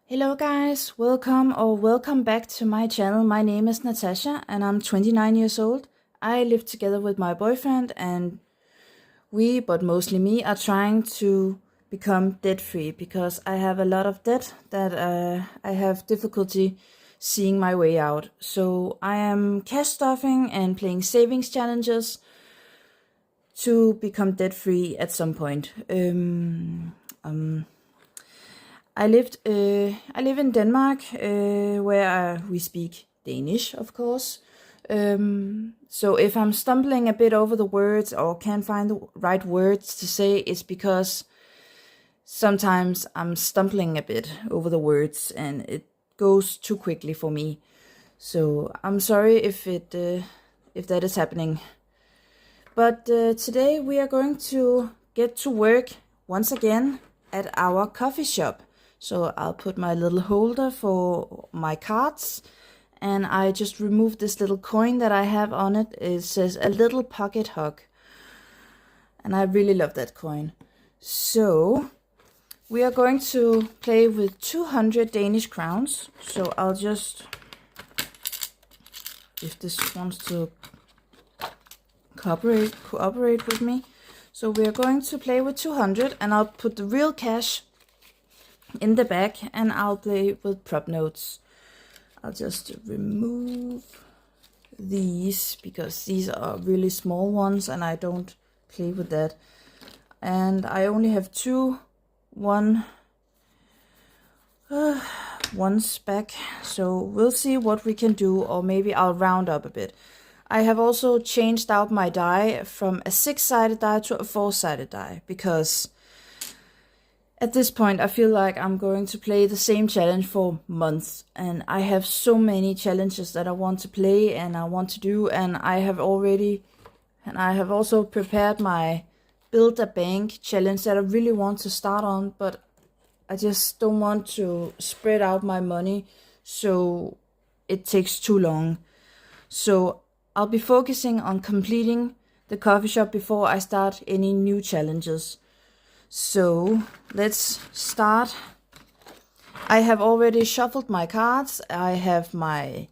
Hello guys, welcome back to my channel. My name is Natasha and I'm 29 years old. I live together with my boyfriend and we, but mostly me, are trying to become debt free because I have a lot of debt that I have difficulty seeing my way out. So I am cash stuffing and playing savings challenges to become debt free at some point. I live in Denmark, where we speak Danish, of course. So if I'm stumbling a bit over the words or can't find the right words to say, it's because sometimes I'm stumbling a bit over the words and it goes too quickly for me. So I'm sorry if that is happening. But today we are going to get to work once again at our coffee shop. So I'll put my little holder for my cards and I just removed this little coin that I have on it. It says a little pocket hug. And I really love that coin. So we are going to play with 200 Danish crowns. So I'll just, if this wants to cooperate with me. So we are going to play with 200 and I'll put the real cash in the back and I'll play with prop notes. I'll just remove these because these are really small ones and I don't play with that. And I only have ones back, so we'll see what we can do, or maybe I'll round up a bit. I have also changed out my die from a 6-sided die to a 4-sided die because at this point I feel like I'm going to play the same challenge for months and I have so many challenges that I want to play and I want to do, and I have also prepared my build a bank challenge that I really want to start on, but I just don't want to spread out my money so it takes too long. So I'll be focusing on completing the coffee shop before I start any new challenges. So let's start. I have already shuffled my cards. I have my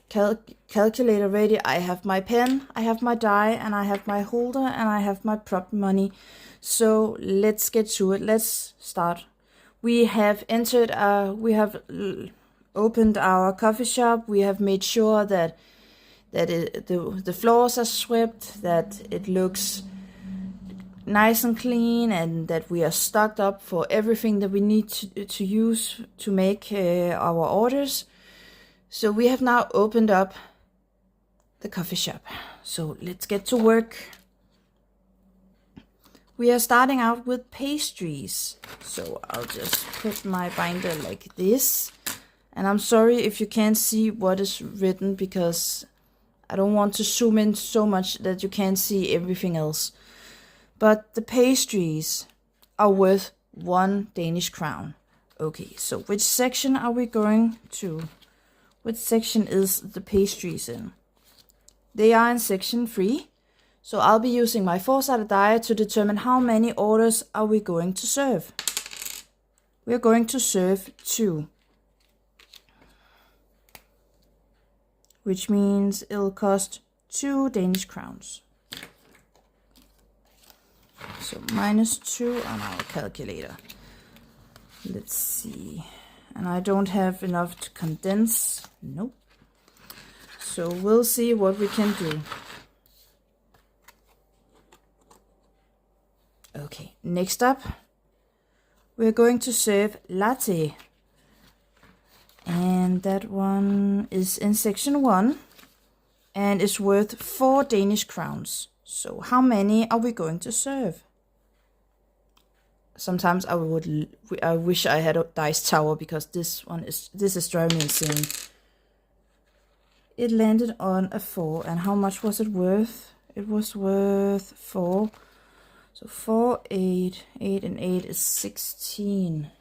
calculator ready. I have my pen, I have my die, and I have my holder, and I have my prop money. So let's get to it. Let's start. We have opened our coffee shop. We have made sure that the floors are swept, that it looks nice and clean, and that we are stocked up for everything that we need to use to make our orders. So we have now opened up the coffee shop. So let's get to work. We are starting out with pastries. So I'll just put my binder like this. And I'm sorry if you can't see what is written because I don't want to zoom in so much that you can't see everything else. But the pastries are worth 1 Danish crown. Okay, so which section are we going to? Which section is the pastries in? They are in section 3. So I'll be using my 4-sided die to determine how many orders are we going to serve. We're going to serve 2. Which means it'll cost 2 Danish crowns. So -2 on our calculator. Let's see. And I don't have enough to condense. Nope. So we'll see what we can do. Okay, next up, we're going to serve latte. And that one is in section 1 and is worth 4 Danish crowns. So how many are we going to serve? Sometimes I wish I had a dice tower because this is driving me insane. It landed on a 4, and how much was it worth? It was worth 4. So 4, 8, 8 and 8 is 16.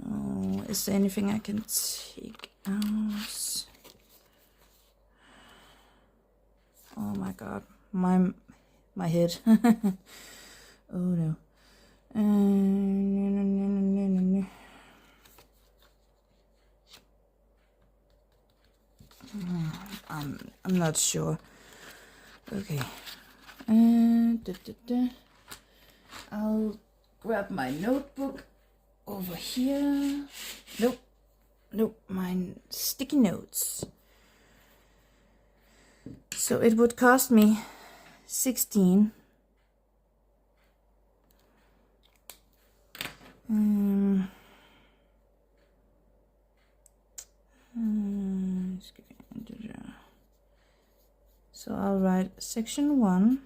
Oh, is there anything I can take out? Oh my god, my head. Oh no. I'm not sure. Okay. I'll grab my notebook over here. Nope, my sticky notes. So it would cost me 16. So I'll write section 1,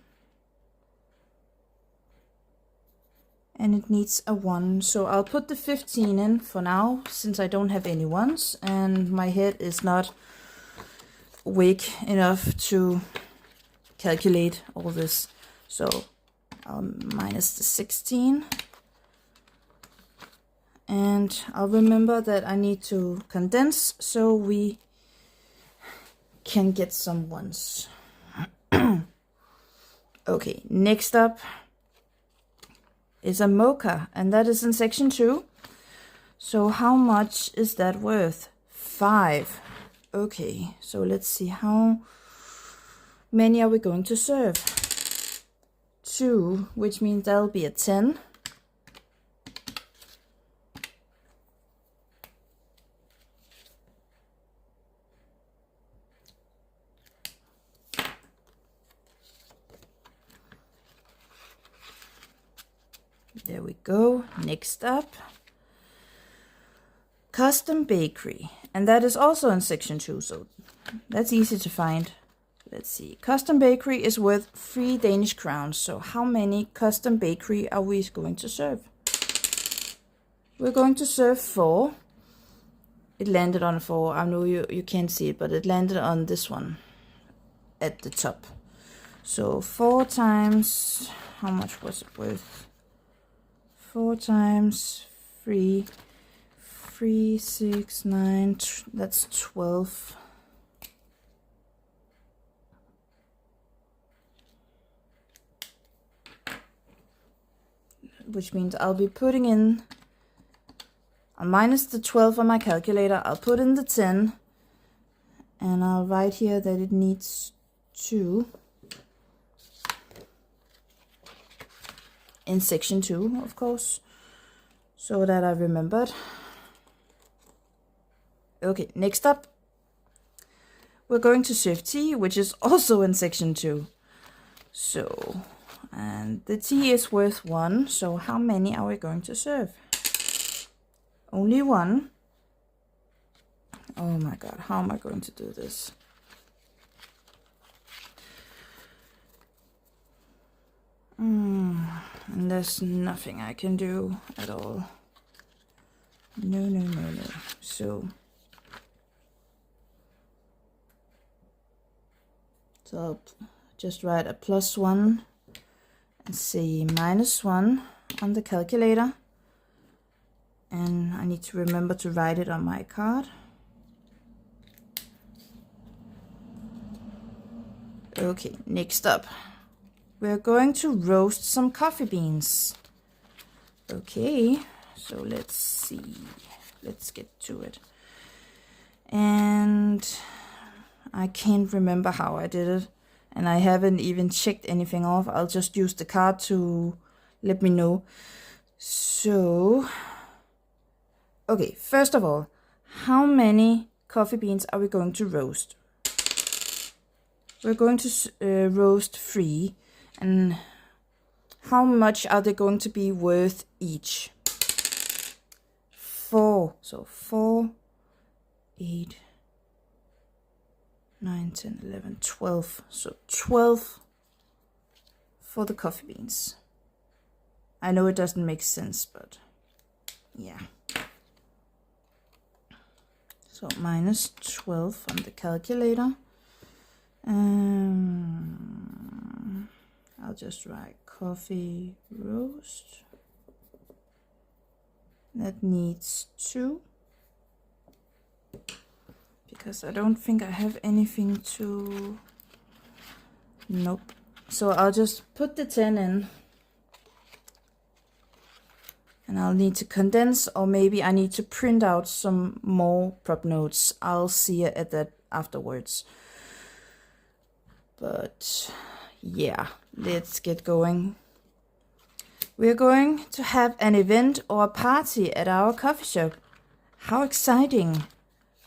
and it needs a 1, so I'll put the 15 in for now, since I don't have any 1s, and my head is not awake enough to calculate all this. So I'll minus the 16, and I'll remember that I need to condense so we can get some 1s. Okay, next up is a mocha, and that is in section 2. So how much is that worth? 5. Okay, so let's see, how many are we going to serve? 2, which means that'll be a 10. There we go. Next up, custom bakery, and that is also in section 2, so that's easy to find. Let's see, custom bakery is worth 3 Danish crowns. So how many custom bakery are we going to serve? We're going to serve 4. It landed on 4. I know you can't see it, but it landed on this one at the top. So 4 times, how much was it worth? 4 times 3, 6, 9, that's 12. Which means I'll be putting in, I'll minus the 12 on my calculator, I'll put in the 10, and I'll write here that it needs 2. In section 2, of course, so that I remembered. Okay, next up, we're going to serve tea, which is also in section 2. So, and the tea is worth 1, so how many are we going to serve? Only 1. Oh my god, how am I going to do this? And there's nothing I can do at all. No. So I'll just write a +1 and say -1 on the calculator. And I need to remember to write it on my card. Okay, next up, we're going to roast some coffee beans. Okay, so let's see. Let's get to it. And I can't remember how I did it. And I haven't even checked anything off. I'll just use the card to let me know. So, okay, first of all, how many coffee beans are we going to roast? We're going to roast 3. And how much are they going to be worth each? 4. So 4, 8, 9, 10, 11, 12. So 12 for the coffee beans. I know it doesn't make sense, but yeah. So minus 12 on the calculator. I'll just write coffee roast. That needs 2. Because I don't think I have anything to... Nope. So I'll just put the 10 in. And I'll need to condense, or maybe I need to print out some more prop notes. I'll see at that afterwards. But yeah, let's get going. We're going to have an event or a party at our coffee shop. How exciting!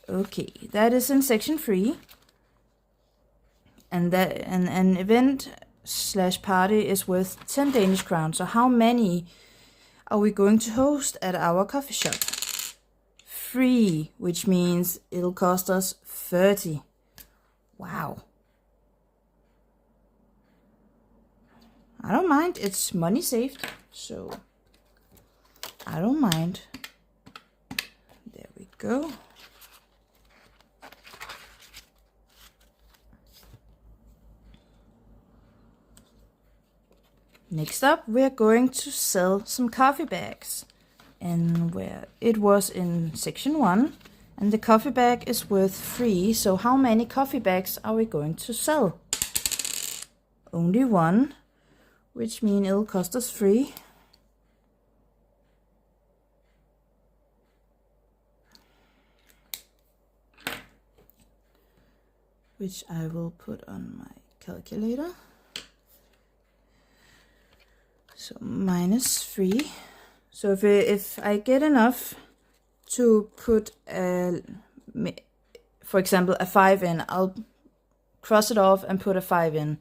Okay, that is in section 3. And an event / party is worth 10 Danish crowns. So how many are we going to host at our coffee shop? 3, which means it'll cost us 30. Wow. I don't mind, it's money saved, so I don't mind. There we go. Next up, we're going to sell some coffee bags. And where it was in section 1, and the coffee bag is worth 3. So how many coffee bags are we going to sell? Only 1, which means it'll cost us 3. Which I will put on my calculator. So minus 3. So if I get enough to put, for example, a 5 in, I'll cross it off and put a 5 in.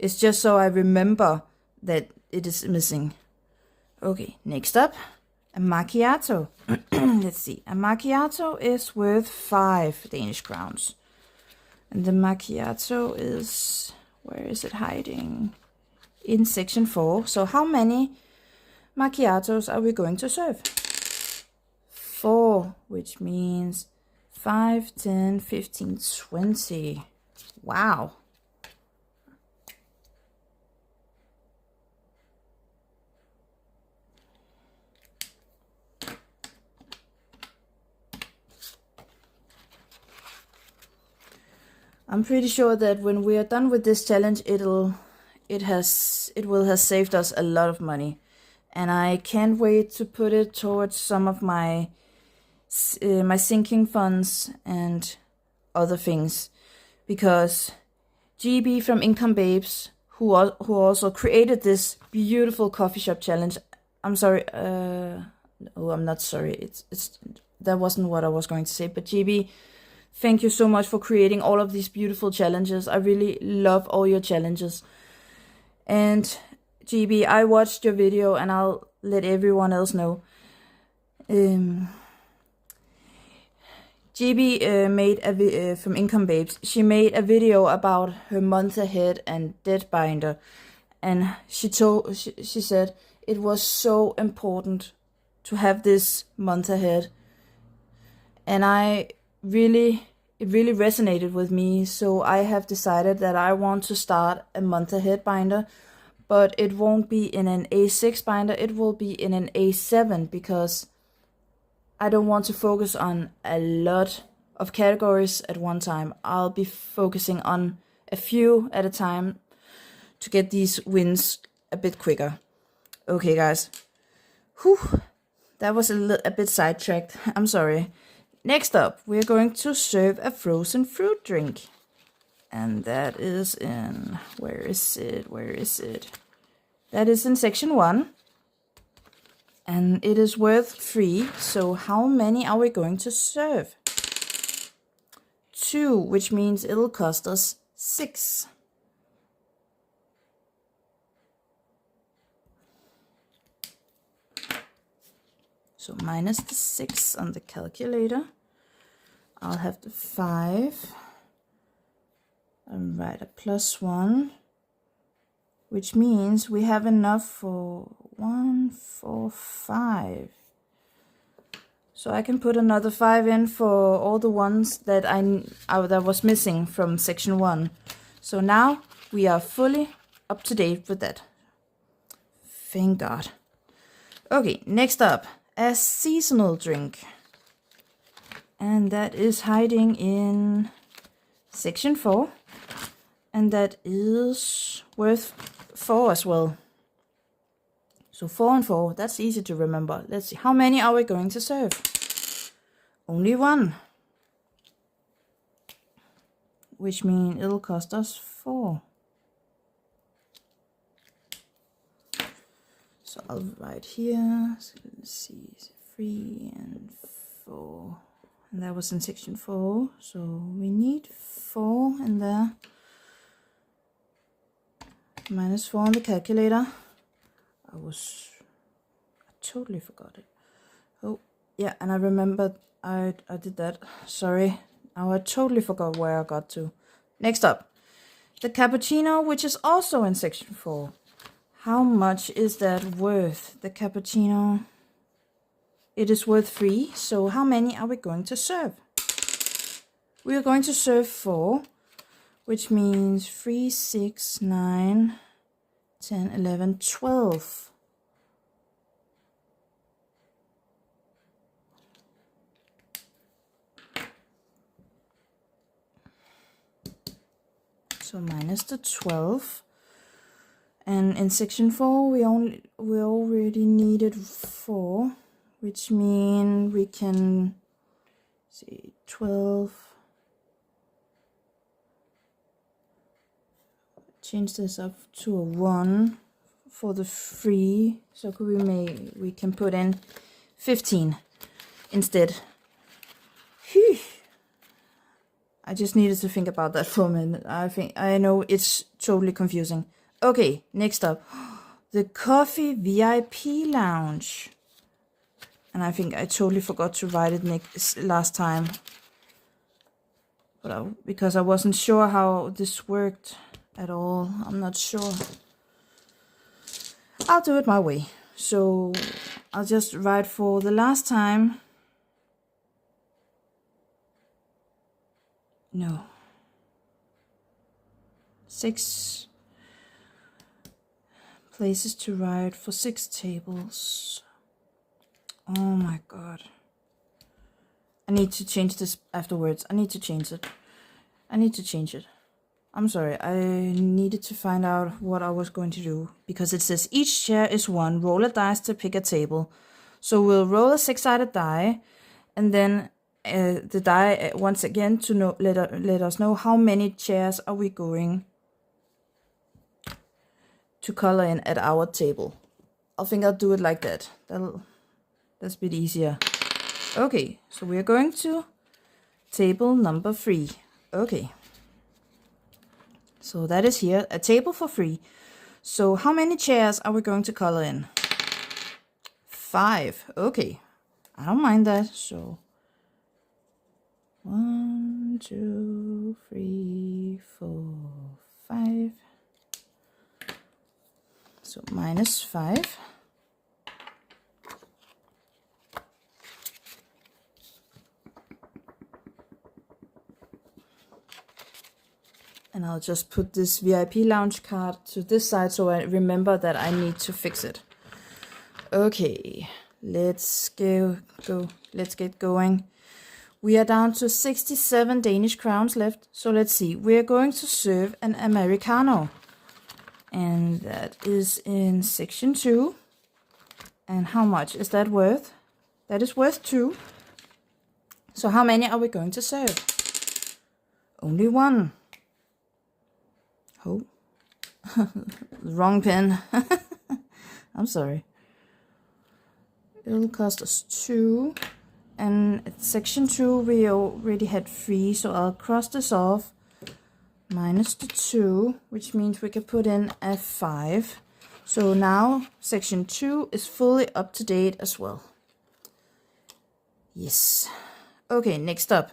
It's just so I remember that it is missing. Okay, next up, a macchiato. Let's see, a macchiato is worth 5 Danish crowns. And the macchiato is, where is it hiding? In section 4. So how many macchiatos are we going to serve? 4, which means 5, 10, 15, 20. Wow. I'm pretty sure that when we are done with this challenge, it will have saved us a lot of money. And I can't wait to put it towards some of my sinking funds and other things, because GB from Income Babes, who also created this beautiful coffee shop challenge. I'm sorry. I'm not sorry. That wasn't what I was going to say. But GB, thank you so much for creating all of these beautiful challenges. I really love all your challenges. And GB, I watched your video, and I'll let everyone else know. GB made from Income Babes. She made a video about her month ahead and debt binder, and she said it was so important to have this month ahead, and it really resonated with me. So I have decided that I want to start a month ahead binder. But it won't be in an A6 binder, it will be in an A7, because I don't want to focus on a lot of categories at one time. I'll be focusing on a few at a time to get these wins a bit quicker. Okay, guys. Whew, that was a bit sidetracked. I'm sorry. Next up, we're going to serve a frozen fruit drink. And that is in, where is it? That is in section 1. And it is worth 3. So how many are we going to serve? 2, which means it'll cost us 6. So minus the 6 on the calculator. I'll have the 5. And write a +1, which means we have enough for 1, 4, 5. So I can put another 5 in for all the ones that that was missing from section 1. So now we are fully up to date with that. Thank God. Okay, next up, a seasonal drink. And that is hiding in section 4. And that is worth 4 as well. So 4 and 4, that's easy to remember. Let's see, how many are we going to serve? Only 1. Which means it'll cost us 4. So I'll write here, so let's see, 3 and 4. And that was in section 4, so we need 4 in there. Minus 4 on the calculator. I totally forgot it. Oh, yeah, and I remembered I did that. Sorry. Now I totally forgot where I got to. Next up, the cappuccino, which is also in section 4. How much is that worth? The cappuccino, it is worth 3. So how many are we going to serve? We are going to serve 4, which means 3, 6, 9, 10, 11, 12. So minus the 12. And in section 4, we already needed 4, which means we can see 12. Change this up to a 1 for the 3. So we can put in 15 instead. Whew. I just needed to think about that for a minute. I know it's totally confusing. Okay, next up, the coffee VIP lounge. And I think I totally forgot to write it last time. But because I wasn't sure how this worked at all. I'm not sure. I'll do it my way. So I'll just write for the last time. No. 6 places to write for 6 tables. Oh my god. I need to change this afterwards. I need to change it. I'm sorry. I needed to find out what I was going to do. Because it says each chair is 1. Roll a dice to pick a table. So we'll roll a 6-sided die. And then the die once again to let us know how many chairs are we going to color in at our table. I think I'll do it like that. That's a bit easier. Okay, so we're going to table number 3. Okay. So that is here, a table for 3. So how many chairs are we going to color in? 5. Okay. I don't mind that. So 1, 2, 3, 4, 5. So minus 5. And I'll just put this VIP lounge card to this side so I remember that I need to fix it. Okay, let's get going. We are down to 67 Danish crowns left. So let's see. We're going to serve an Americano. And that is in section 2. And how much is that worth? That is worth 2. So how many are we going to serve? Only 1. Oh, wrong pen. I'm sorry. It'll cost us 2. And at section 2 we already had 3, so I'll cross this off. Minus the 2, which means we can put in a 5. So now section 2 is fully up to date as well. Yes. Okay, next up.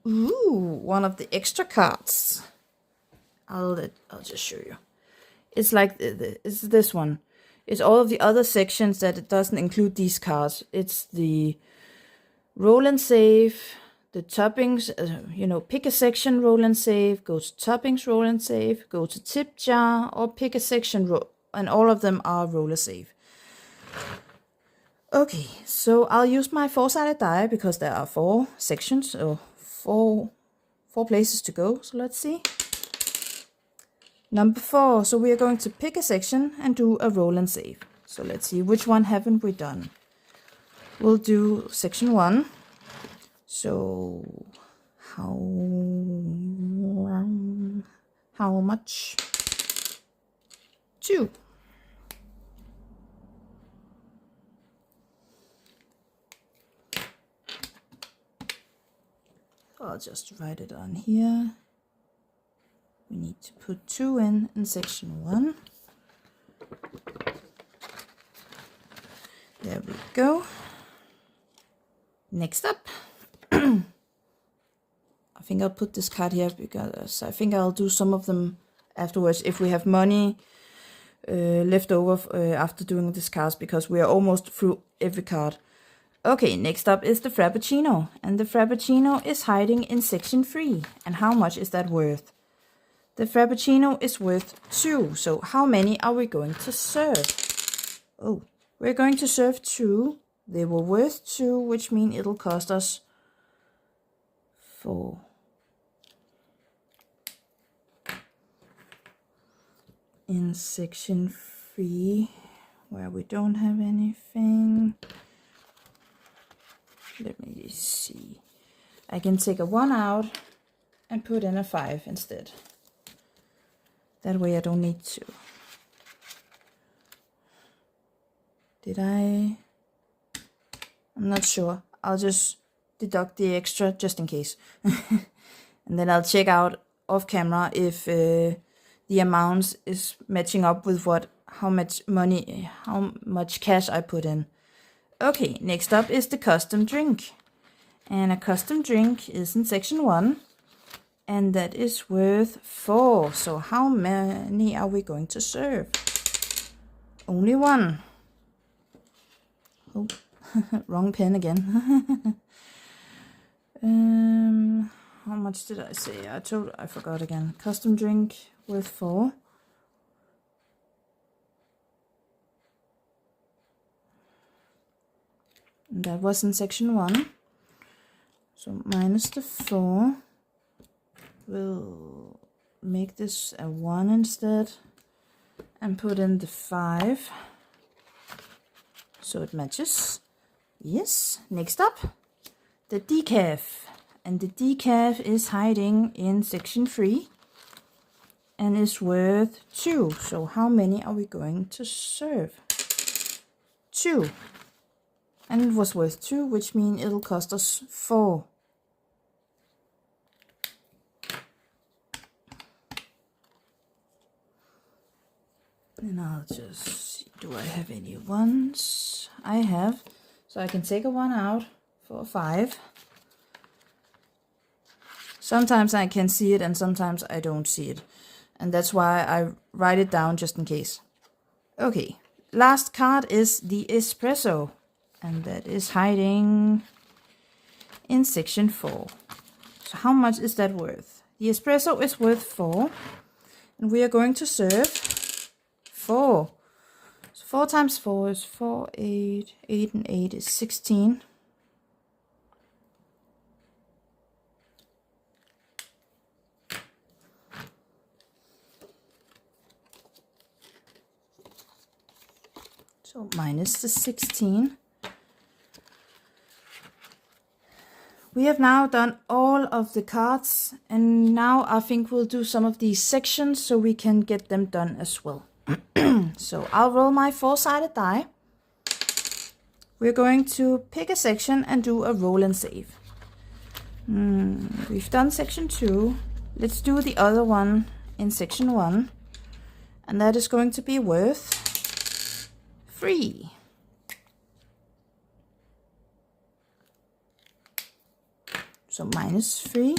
Ooh, one of the extra cards. I'll just show you. It's like it's this one. It's all of the other sections that it doesn't include these cards. It's the roll and save, the toppings, pick a section, roll and save, go to toppings, roll and save, go to tip jar, or pick a section, and all of them are roll and save. Okay, so I'll use my 4-sided die because there are 4 sections, or 4 places to go. So let's see. Number 4, so we are going to pick a section and do a roll and save. So let's see, which one haven't we done? We'll do section 1. So how much? 2. I'll just write it on here. We need to put 2 in section 1. There we go. Next up, I think I'll put this card here because I think I'll do some of them afterwards if we have money left over after doing this card, because we are almost through every card. Okay, next up is the Frappuccino, and the Frappuccino is hiding in section 3. And how much is that worth? The Frappuccino is worth 2, so how many are we going to serve? Oh, we're going to serve 2. They were worth 2, which means it'll cost us 4. In section 3, where we don't have anything, let me see. I can take a 1 out and put in a 5 instead. That way I don't need to. Did I? I'm not sure. I'll just deduct the extra just in case. And then I'll check out off camera if the amounts is matching up with how much cash I put in. Okay, next up is the custom drink. And a custom drink is in section 1. And that is worth 4. So how many are we going to serve? Only 1. Oh, wrong pen again. How much did I say? I forgot again. Custom drink worth 4. And that was in section 1. So minus the 4. We'll make this a 1 instead. And put in the 5. So it matches. Yes. Next up, the decaf. And the decaf is hiding in section 3. And is worth 2. So how many are we going to serve? 2. And it was worth 2, which means it'll cost us 4. And I'll just see, do I have any 1s? I have. So I can take a 1 out for a 5. Sometimes I can see it and sometimes I don't see it. And that's why I write it down just in case. Okay, last card is the espresso. And that is hiding in section 4. So how much is that worth? The espresso is worth 4. And we are going to serve 4. So 4 times 4 is 4, 8. 8 and 8 is 16. So minus the 16. We have now done all of the cards, and now I think we'll do some of these sections so we can get them done as well. So I'll roll my 4-sided die. We're going to pick a section and do a roll and save. We've done section 2. Let's do the other one in section 1. And that is going to be worth 3. So minus 3.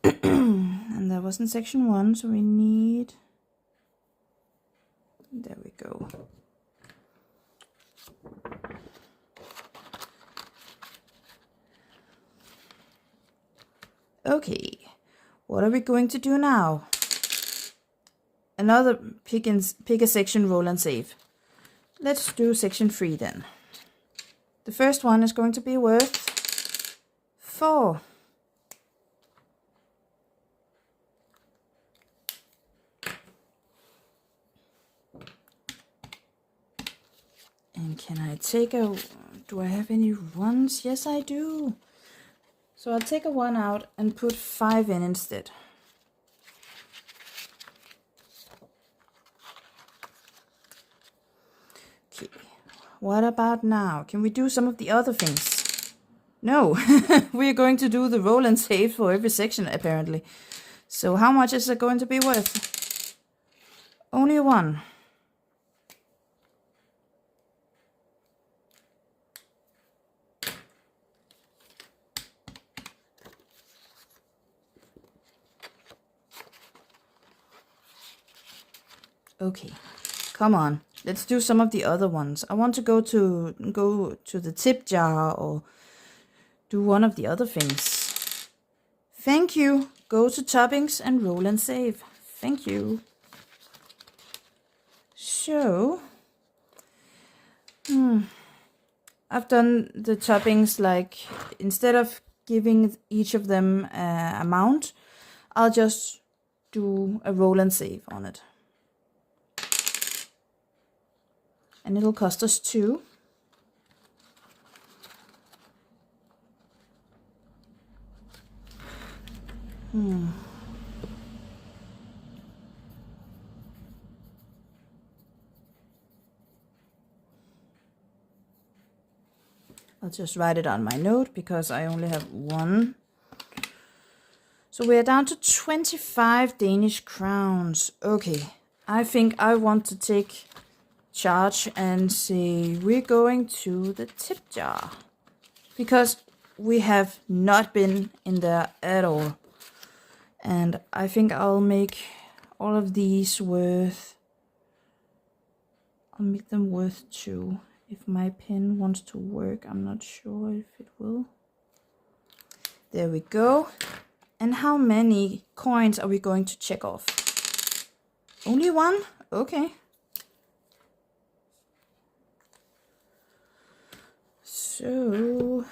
And that was in section 1, so we need... There we go. Okay, what are we going to do now? Another pick a section, roll and save. Let's do section 3 then. The first one is going to be worth 4. And can I take a... Do I have any 1s? Yes, I do. So I'll take a 1 out and put 5 in instead. Okay. What about now? Can we do some of the other things? No, we're going to do the roll and save for every section, apparently. So how much is it going to be worth? Only 1. Okay, come on. Let's do some of the other ones. I want to go to the tip jar or do one of the other things. Thank you. Go to toppings and roll and save. Thank you. So, I've done the toppings like, instead of giving each of them an amount, I'll just do a roll and save on it. And it'll cost us 2. I'll just write it on my note because I only have 1. So we're down to 25 Danish crowns. Okay, I think I want to take charge and say we're going to the tip jar. Because we have not been in there at all. And I think I'll make all of these worth... I'll make them worth 2. If my pen wants to work, I'm not sure if it will. There we go. And how many coins are we going to check off? Only 1? Okay. So...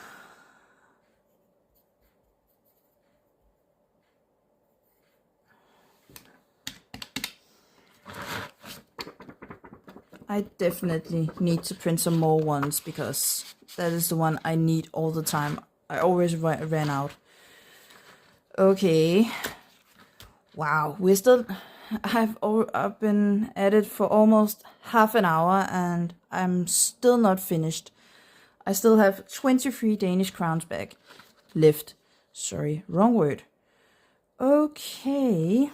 I definitely need to print some more ones because that is the one I need all the time. I always ran out. Okay. Wow, I've been at it for almost half an hour and I'm still not finished. I still have 23 Danish crowns back left. Sorry, wrong word. Okay.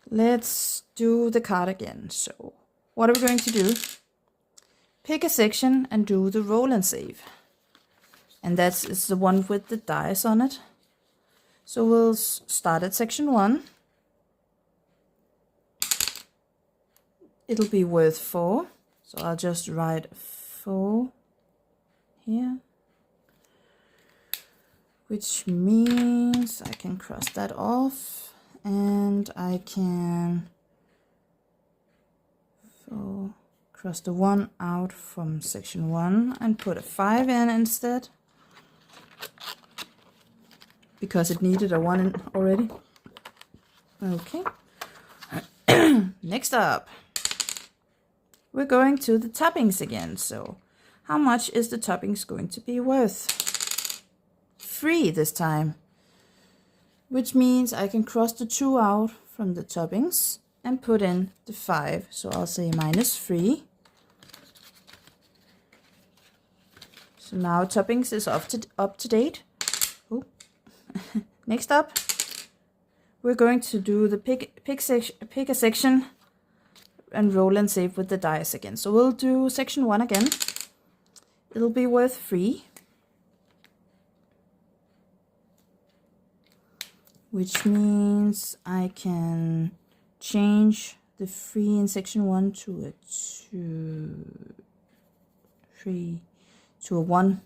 Let's do the card again. So, what are we going to do? Pick a section and do the roll and save. And it's the one with the dice on it. So we'll start at section 1. It'll be worth 4. So I'll just write 4 here. Which means I can cross that off. And I can cross the 1 out from section 1 and put a 5 in instead. Because it needed a 1 in already. Okay. Next up, we're going to the toppings again. So how much is the toppings going to be worth? 3 this time. Which means I can cross the 2 out from the toppings and put in the 5. So I'll say -3. So now toppings is up to date. Ooh. Next up, we're going to do the pick a section and roll and save with the dice again. So we'll do section 1 again. It'll be worth 3. Which means I can change the 3 in section 1 to a 1.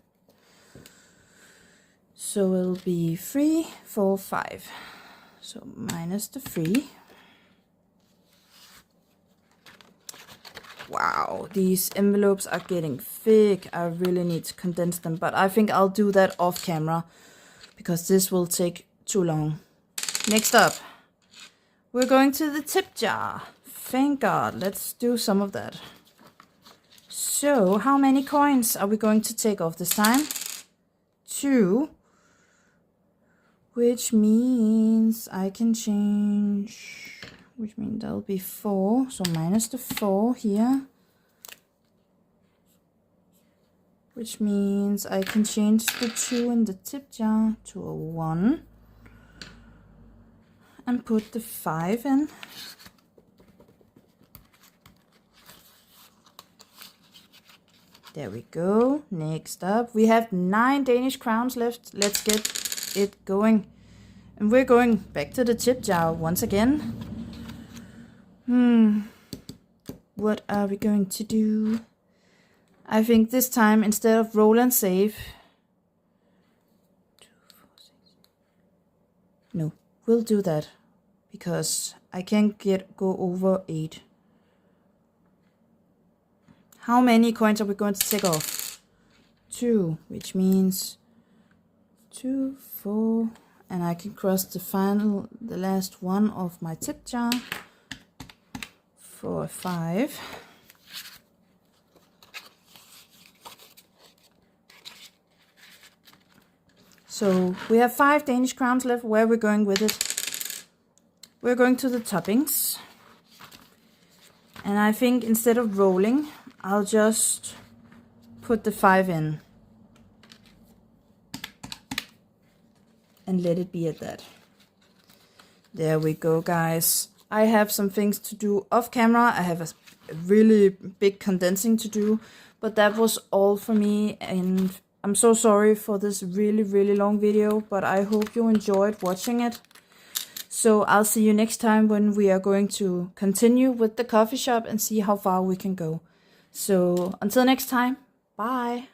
So it'll be 3, 4, 5. So minus the 3. Wow, these envelopes are getting thick. I really need to condense them, but I think I'll do that off camera because this will take too long. Next up, we're going to the tip jar. Thank God, let's do some of that. So, how many coins are we going to take off this time? 2. Which means I can change, which means that'll be 4. So minus the 4 here. which means I can change the 2 in the tip jar to a 1 and put the 5 in. There we go. Next up, we have 9 Danish crowns left. Let's get it going. And we're going back to the tip jar once again. What are we going to do? I think this time, instead of roll and save... No, we'll do that. Because I can't go over 8. How many coins are we going to take off? 2, which means 2, 4, and I can cross the last one of my tip jar for 5. So we have 5 Danish crowns left. Where are we going with it? We're going to the toppings. And I think instead of rolling, I'll just put the 5 in. And let it be at that. There we go, guys. I have some things to do off camera. I have a really big condensing to do. But that was all for me. And I'm so sorry for this really, really long video. But I hope you enjoyed watching it. So I'll see you next time when we are going to continue with the coffee shop and see how far we can go. So until next time, bye.